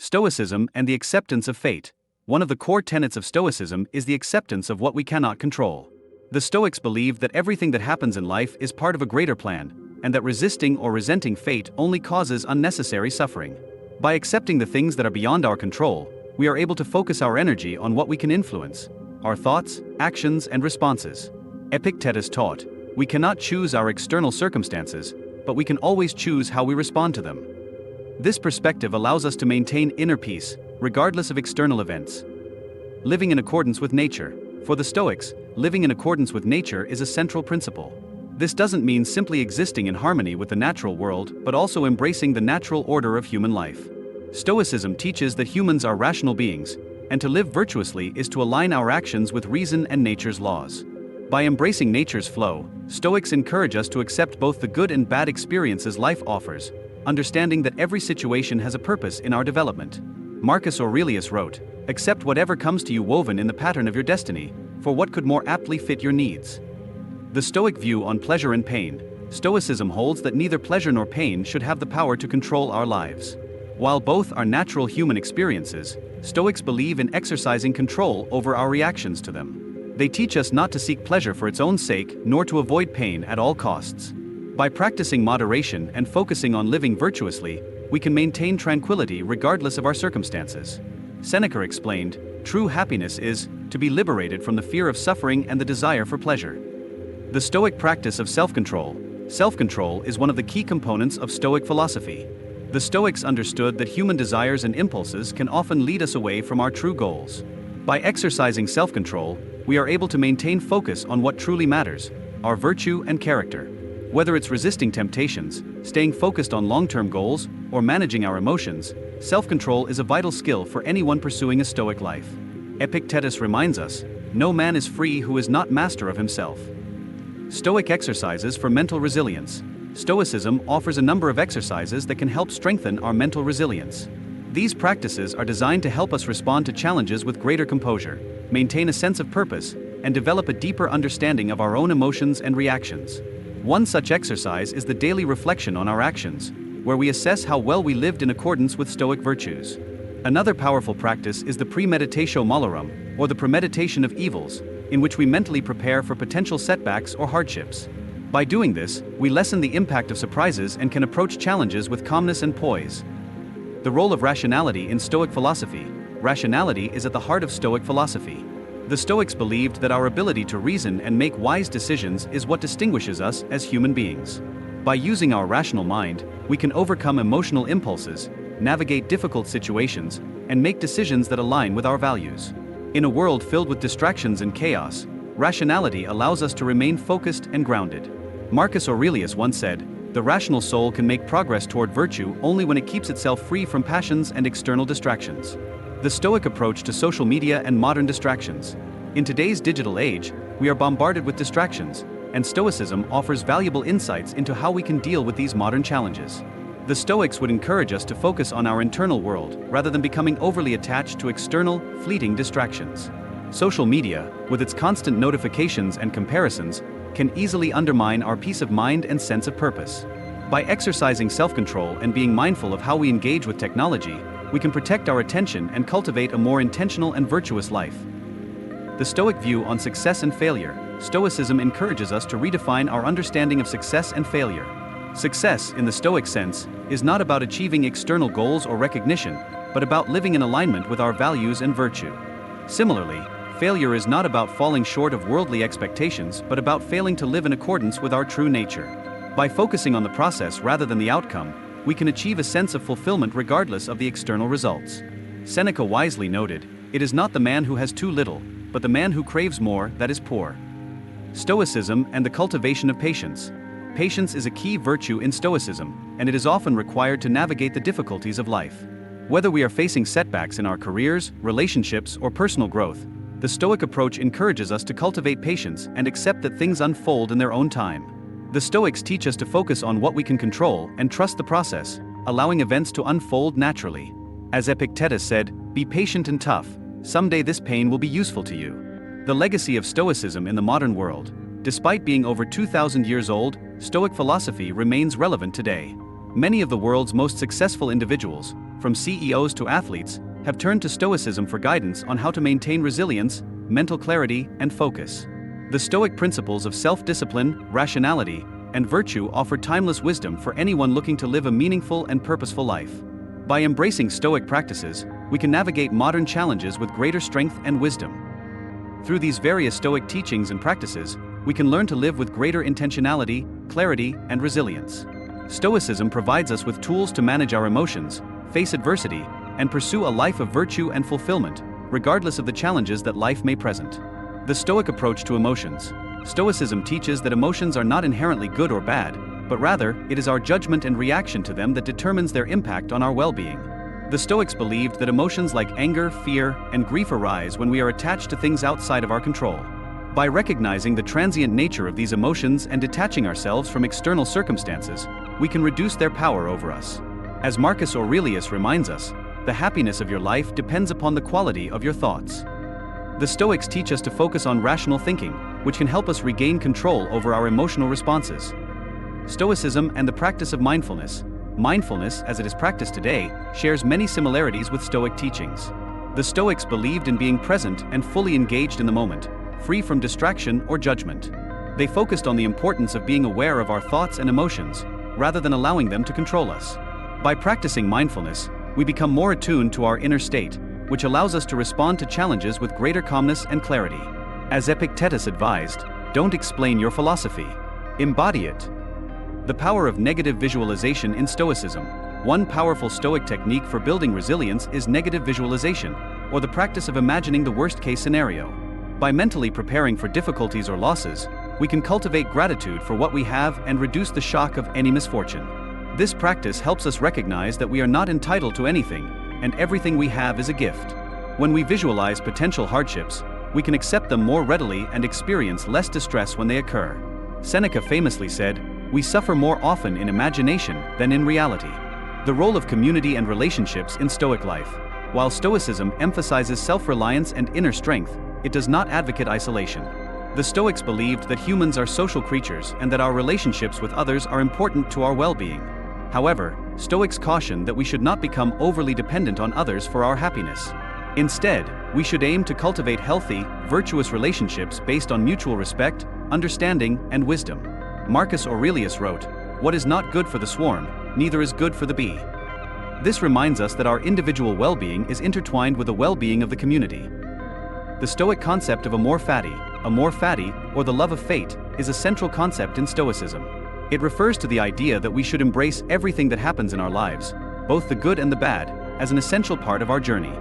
Stoicism and the acceptance of fate. One of the core tenets of Stoicism is the acceptance of what we cannot control. The Stoics believe that everything that happens in life is part of a greater plan, and that resisting or resenting fate only causes unnecessary suffering. By accepting the things that are beyond our control, we are able to focus our energy on what we can influence: our thoughts, actions, and responses. Epictetus taught, we cannot choose our external circumstances, but we can always choose how we respond to them. This perspective allows us to maintain inner peace, regardless of external events. Living in accordance with nature. For the Stoics, living in accordance with nature is a central principle. This doesn't mean simply existing in harmony with the natural world, but also embracing the natural order of human life. Stoicism teaches that humans are rational beings, and to live virtuously is to align our actions with reason and nature's laws. By embracing nature's flow, Stoics encourage us to accept both the good and bad experiences life offers, understanding that every situation has a purpose in our development. Marcus Aurelius wrote, "Accept whatever comes to you woven in the pattern of your destiny, for what could more aptly fit your needs?" The Stoic view on pleasure and pain. Stoicism holds that neither pleasure nor pain should have the power to control our lives. While both are natural human experiences, Stoics believe in exercising control over our reactions to them. They teach us not to seek pleasure for its own sake, nor to avoid pain at all costs. By practicing moderation and focusing on living virtuously, we can maintain tranquility regardless of our circumstances. Seneca explained, "True happiness is to be liberated from the fear of suffering and the desire for pleasure." The Stoic practice of self-control. Self-control is one of the key components of Stoic philosophy. The Stoics understood that human desires and impulses can often lead us away from our true goals. By exercising self-control, we are able to maintain focus on what truly matters, our virtue and character. Whether it's resisting temptations, staying focused on long-term goals, or managing our emotions, self-control is a vital skill for anyone pursuing a Stoic life. Epictetus reminds us, "No man is free who is not master of himself." Stoic exercises for mental resilience. Stoicism offers a number of exercises that can help strengthen our mental resilience. These practices are designed to help us respond to challenges with greater composure, maintain a sense of purpose, and develop a deeper understanding of our own emotions and reactions. One such exercise is the daily reflection on our actions, where we assess how well we lived in accordance with Stoic virtues. Another powerful practice is the premeditatio malorum, or the premeditation of evils, in which we mentally prepare for potential setbacks or hardships. By doing this, we lessen the impact of surprises and can approach challenges with calmness and poise. The role of rationality in Stoic philosophy. Rationality is at the heart of Stoic philosophy. The Stoics believed that our ability to reason and make wise decisions is what distinguishes us as human beings. By using our rational mind, we can overcome emotional impulses, navigate difficult situations, and make decisions that align with our values. In a world filled with distractions and chaos, rationality allows us to remain focused and grounded. Marcus Aurelius once said, "The rational soul can make progress toward virtue only when it keeps itself free from passions and external distractions." The Stoic approach to social media and modern distractions. In today's digital age, we are bombarded with distractions, and Stoicism offers valuable insights into how we can deal with these modern challenges. The Stoics would encourage us to focus on our internal world rather than becoming overly attached to external, fleeting distractions. Social media, with its constant notifications and comparisons, can easily undermine our peace of mind and sense of purpose. By exercising self-control and being mindful of how we engage with technology, we can protect our attention and cultivate a more intentional and virtuous life. The Stoic view on success and failure. Stoicism encourages us to redefine our understanding of success and failure. Success, in the Stoic sense, is not about achieving external goals or recognition, but about living in alignment with our values and virtue. Similarly, failure is not about falling short of worldly expectations, but about failing to live in accordance with our true nature. By focusing on the process rather than the outcome, we can achieve a sense of fulfillment regardless of the external results. Seneca wisely noted, "It is not the man who has too little, but the man who craves more that is poor." Stoicism and the cultivation of patience. Patience is a key virtue in Stoicism, and it is often required to navigate the difficulties of life. Whether we are facing setbacks in our careers, relationships, or personal growth, the Stoic approach encourages us to cultivate patience and accept that things unfold in their own time. The Stoics teach us to focus on what we can control and trust the process, allowing events to unfold naturally. As Epictetus said, "Be patient and tough. Someday this pain will be useful to you." The legacy of Stoicism in the modern world. Despite being over 2,000 years old, Stoic philosophy remains relevant today. Many of the world's most successful individuals, from CEOs to athletes, have turned to Stoicism for guidance on how to maintain resilience, mental clarity, and focus. The Stoic principles of self-discipline, rationality, and virtue offer timeless wisdom for anyone looking to live a meaningful and purposeful life. By embracing Stoic practices, we can navigate modern challenges with greater strength and wisdom. Through these various Stoic teachings and practices, we can learn to live with greater intentionality, clarity, and resilience. Stoicism provides us with tools to manage our emotions, face adversity, and pursue a life of virtue and fulfillment, regardless of the challenges that life may present. The Stoic approach to emotions. Stoicism teaches that emotions are not inherently good or bad, but rather, it is our judgment and reaction to them that determines their impact on our well-being. The Stoics believed that emotions like anger, fear, and grief arise when we are attached to things outside of our control. By recognizing the transient nature of these emotions and detaching ourselves from external circumstances, we can reduce their power over us. As Marcus Aurelius reminds us, the happiness of your life depends upon the quality of your thoughts. The Stoics teach us to focus on rational thinking, which can help us regain control over our emotional responses. Stoicism and the practice of mindfulness. Mindfulness, as it is practiced today, shares many similarities with Stoic teachings. The Stoics believed in being present and fully engaged in the moment, free from distraction or judgment. They focused on the importance of being aware of our thoughts and emotions, rather than allowing them to control us. By practicing mindfulness, we become more attuned to our inner state, which allows us to respond to challenges with greater calmness and clarity. As Epictetus advised, don't explain your philosophy, embody it. The power of negative visualization in Stoicism. One powerful Stoic technique for building resilience is negative visualization, or the practice of imagining the worst-case scenario. By mentally preparing for difficulties or losses, we can cultivate gratitude for what we have and reduce the shock of any misfortune. This practice helps us recognize that we are not entitled to anything, and everything we have is a gift. When we visualize potential hardships, we can accept them more readily and experience less distress when they occur. Seneca famously said, "We suffer more often in imagination than in reality." The role of community and relationships in Stoic life. While Stoicism emphasizes self-reliance and inner strength, it does not advocate isolation. The Stoics believed that humans are social creatures and that our relationships with others are important to our well-being. However, Stoics caution that we should not become overly dependent on others for our happiness. Instead, we should aim to cultivate healthy, virtuous relationships based on mutual respect, understanding, and wisdom. Marcus Aurelius wrote, "What is not good for the swarm, neither is good for the bee." This reminds us that our individual well-being is intertwined with the well-being of the community. The Stoic concept of amor fati, or the love of fate, is a central concept in Stoicism. It refers to the idea that we should embrace everything that happens in our lives, both the good and the bad, as an essential part of our journey.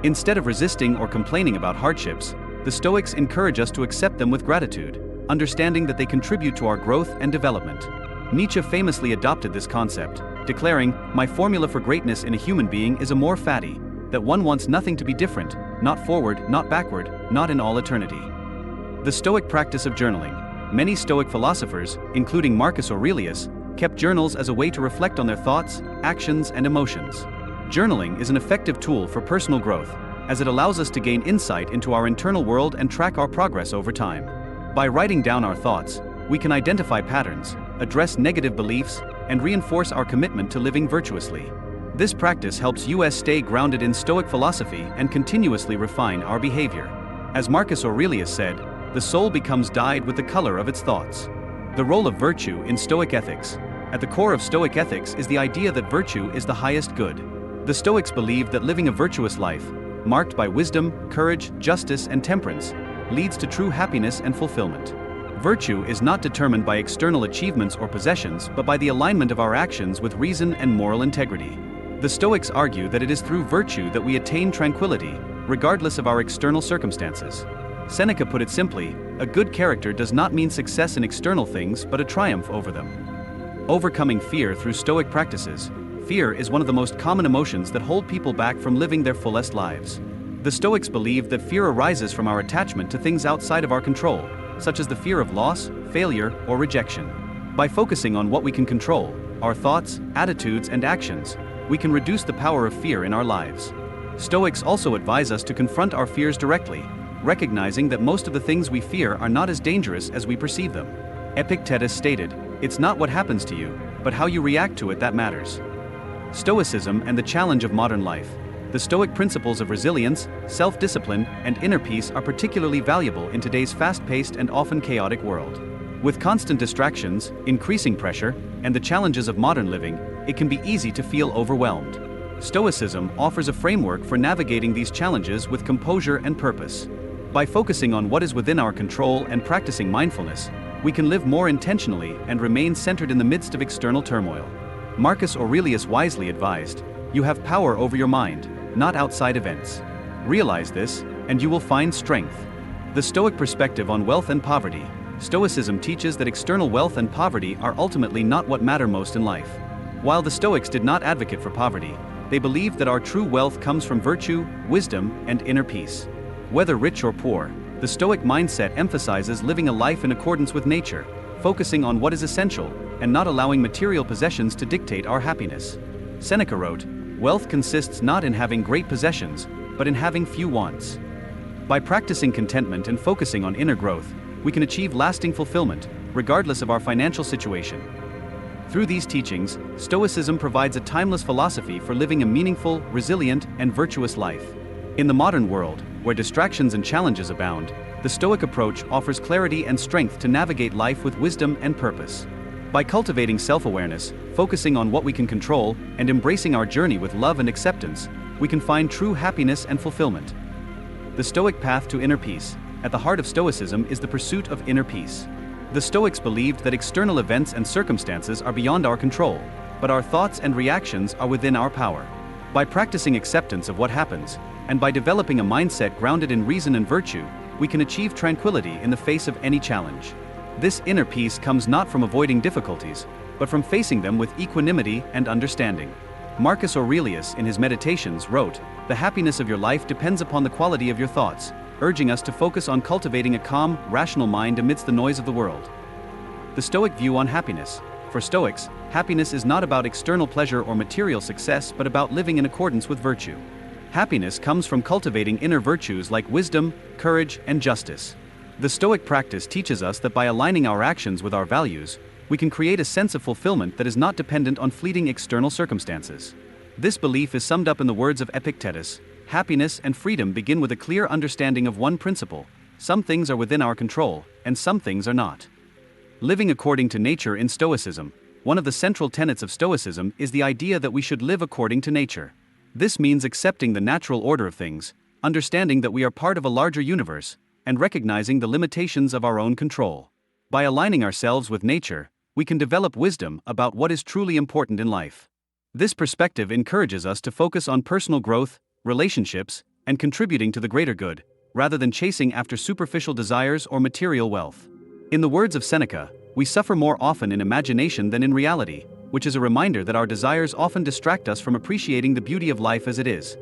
Instead of resisting or complaining about hardships, the Stoics encourage us to accept them with gratitude, understanding that they contribute to our growth and development. Nietzsche famously adopted this concept, declaring, "My formula for greatness in a human being is amor fati, that one wants nothing to be different, not forward, not backward, not in all eternity." The Stoic practice of journaling. Many Stoic philosophers, including Marcus Aurelius, kept journals as a way to reflect on their thoughts, actions, and emotions. Journaling is an effective tool for personal growth, as it allows us to gain insight into our internal world and track our progress over time. By writing down our thoughts, we can identify patterns, address negative beliefs, and reinforce our commitment to living virtuously. This practice helps us stay grounded in Stoic philosophy and continuously refine our behavior. As Marcus Aurelius said, "The soul becomes dyed with the color of its thoughts." The role of virtue in Stoic ethics. At the core of Stoic ethics is the idea that virtue is the highest good. The Stoics believed that living a virtuous life, marked by wisdom, courage, justice, and temperance, leads to true happiness and fulfillment. Virtue is not determined by external achievements or possessions, but by the alignment of our actions with reason and moral integrity. The Stoics argue that it is through virtue that we attain tranquility, regardless of our external circumstances. Seneca put it simply, "A good character does not mean success in external things but a triumph over them." Overcoming fear through Stoic practices. Fear is one of the most common emotions that hold people back from living their fullest lives. The Stoics believe that fear arises from our attachment to things outside of our control, such as the fear of loss, failure, or rejection. By focusing on what we can control, our thoughts, attitudes, and actions, we can reduce the power of fear in our lives. Stoics also advise us to confront our fears directly, recognizing that most of the things we fear are not as dangerous as we perceive them. Epictetus stated, "It's not what happens to you, but how you react to it that matters." Stoicism and the challenge of modern life. The Stoic principles of resilience, self-discipline, and inner peace are particularly valuable in today's fast-paced and often chaotic world. With constant distractions, increasing pressure, and the challenges of modern living, it can be easy to feel overwhelmed. Stoicism offers a framework for navigating these challenges with composure and purpose. By focusing on what is within our control and practicing mindfulness, we can live more intentionally and remain centered in the midst of external turmoil. Marcus Aurelius wisely advised, "You have power over your mind, not outside events. Realize this, and you will find strength." The Stoic perspective on wealth and poverty. Stoicism teaches that external wealth and poverty are ultimately not what matter most in life. While the Stoics did not advocate for poverty, they believed that our true wealth comes from virtue, wisdom, and inner peace. Whether rich or poor, the Stoic mindset emphasizes living a life in accordance with nature, focusing on what is essential, and not allowing material possessions to dictate our happiness. Seneca wrote, "Wealth consists not in having great possessions, but in having few wants." By practicing contentment and focusing on inner growth, we can achieve lasting fulfillment, regardless of our financial situation. Through these teachings, Stoicism provides a timeless philosophy for living a meaningful, resilient, and virtuous life. In the modern world, where distractions and challenges abound, the Stoic approach offers clarity and strength to navigate life with wisdom and purpose. By cultivating self-awareness, focusing on what we can control, and embracing our journey with love and acceptance, we can find true happiness and fulfillment. The Stoic path to inner peace. At the heart of Stoicism is the pursuit of inner peace. The Stoics believed that external events and circumstances are beyond our control, but our thoughts and reactions are within our power. By practicing acceptance of what happens, and by developing a mindset grounded in reason and virtue, we can achieve tranquility in the face of any challenge. This inner peace comes not from avoiding difficulties, but from facing them with equanimity and understanding. Marcus Aurelius in his Meditations wrote, "The happiness of your life depends upon the quality of your thoughts," urging us to focus on cultivating a calm, rational mind amidst the noise of the world. The Stoic view on happiness. For Stoics, happiness is not about external pleasure or material success but about living in accordance with virtue. Happiness comes from cultivating inner virtues like wisdom, courage, and justice. The Stoic practice teaches us that by aligning our actions with our values, we can create a sense of fulfillment that is not dependent on fleeting external circumstances. This belief is summed up in the words of Epictetus, "Happiness and freedom begin with a clear understanding of one principle: some things are within our control, and some things are not." Living according to nature in Stoicism. One of the central tenets of Stoicism is the idea that we should live according to nature. This means accepting the natural order of things, understanding that we are part of a larger universe, and recognizing the limitations of our own control. By aligning ourselves with nature, we can develop wisdom about what is truly important in life. This perspective encourages us to focus on personal growth, relationships, and contributing to the greater good, rather than chasing after superficial desires or material wealth. In the words of Seneca, we suffer more often in imagination than in reality, which is a reminder that our desires often distract us from appreciating the beauty of life as it is.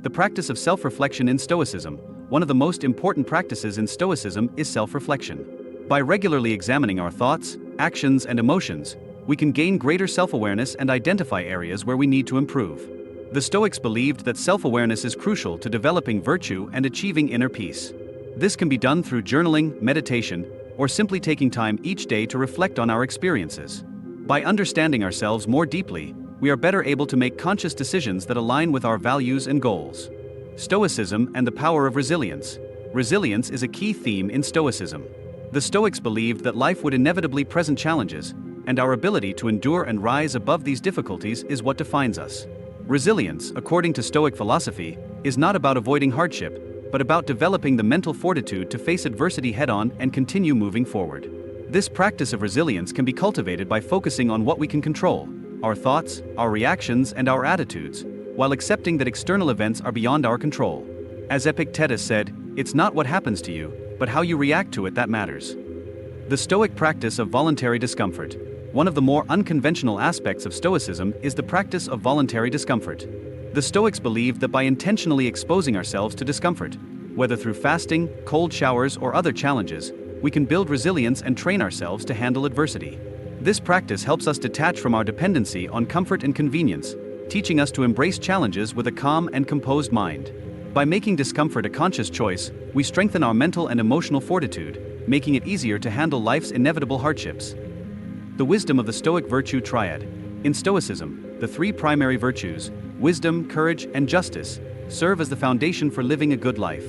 The practice of self-reflection in Stoicism. One of the most important practices in Stoicism is self-reflection. By regularly examining our thoughts, actions, and emotions, we can gain greater self-awareness and identify areas where we need to improve. The Stoics believed that self-awareness is crucial to developing virtue and achieving inner peace. This can be done through journaling, meditation, or simply taking time each day to reflect on our experiences. By understanding ourselves more deeply, we are better able to make conscious decisions that align with our values and goals. Stoicism and the power of resilience. Resilience is a key theme in Stoicism. The Stoics believed that life would inevitably present challenges, and our ability to endure and rise above these difficulties is what defines us. Resilience, according to Stoic philosophy, is not about avoiding hardship, but about developing the mental fortitude to face adversity head-on and continue moving forward. This practice of resilience can be cultivated by focusing on what we can control: our thoughts, our reactions, and our attitudes, while accepting that external events are beyond our control. As Epictetus said, "It's not what happens to you, but how you react to it that matters." The Stoic practice of voluntary discomfort. One of the more unconventional aspects of Stoicism is the practice of voluntary discomfort. The Stoics believed that by intentionally exposing ourselves to discomfort, whether through fasting, cold showers, or other challenges, we can build resilience and train ourselves to handle adversity. This practice helps us detach from our dependency on comfort and convenience, teaching us to embrace challenges with a calm and composed mind. By making discomfort a conscious choice, we strengthen our mental and emotional fortitude, making it easier to handle life's inevitable hardships. The wisdom of the Stoic virtue triad. In Stoicism, the three primary virtues, wisdom, courage, and justice, serve as the foundation for living a good life.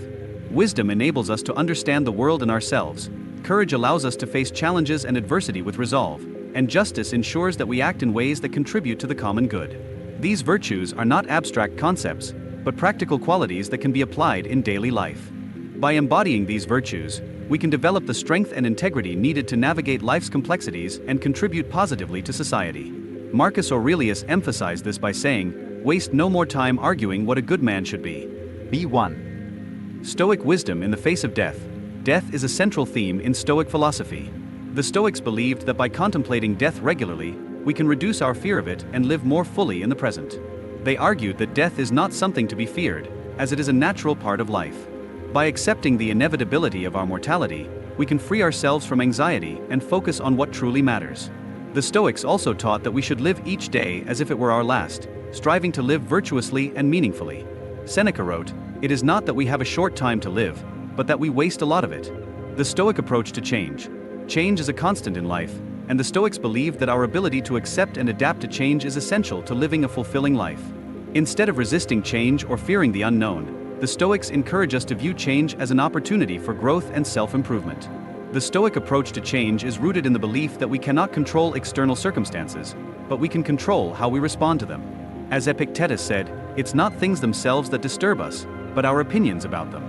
Wisdom enables us to understand the world and ourselves, courage allows us to face challenges and adversity with resolve, and justice ensures that we act in ways that contribute to the common good. These virtues are not abstract concepts, but practical qualities that can be applied in daily life. By embodying these virtues, we can develop the strength and integrity needed to navigate life's complexities and contribute positively to society. Marcus Aurelius emphasized this by saying, "Waste no more time arguing what a good man should be." B1. Stoic wisdom in the face of death. Death is a central theme in Stoic philosophy. The Stoics believed that by contemplating death regularly, we can reduce our fear of it and live more fully in the present. They argued that death is not something to be feared, as it is a natural part of life. By accepting the inevitability of our mortality, we can free ourselves from anxiety and focus on what truly matters. The Stoics also taught that we should live each day as if it were our last, striving to live virtuously and meaningfully. Seneca wrote, "It is not that we have a short time to live, but that we waste a lot of it." The Stoic approach to change. Change is a constant in life, and the Stoics believed that our ability to accept and adapt to change is essential to living a fulfilling life. Instead of resisting change or fearing the unknown, the Stoics encourage us to view change as an opportunity for growth and self-improvement. The Stoic approach to change is rooted in the belief that we cannot control external circumstances, but we can control how we respond to them. As Epictetus said, "It's not things themselves that disturb us, but our opinions about them."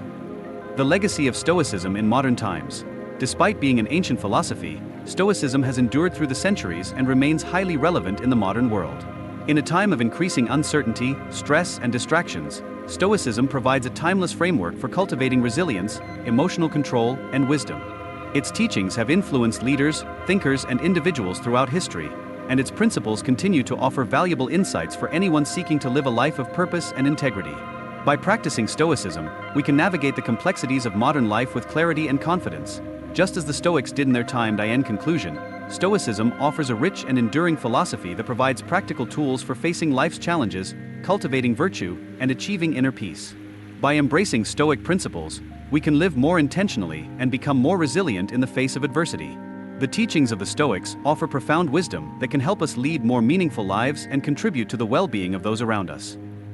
The legacy of Stoicism in modern times. Despite being an ancient philosophy, Stoicism has endured through the centuries and remains highly relevant in the modern world. In a time of increasing uncertainty, stress, and distractions, Stoicism provides a timeless framework for cultivating resilience, emotional control, and wisdom. Its teachings have influenced leaders, thinkers, and individuals throughout history, and its principles continue to offer valuable insights for anyone seeking to live a life of purpose and integrity. By practicing Stoicism, we can navigate the complexities of modern life with clarity and confidence. Just as the Stoics did in their time. In conclusion, Stoicism offers a rich and enduring philosophy that provides practical tools for facing life's challenges, cultivating virtue, and achieving inner peace. By embracing Stoic principles, we can live more intentionally and become more resilient in the face of adversity. The teachings of the Stoics offer profound wisdom that can help us lead more meaningful lives and contribute to the well-being of those around us.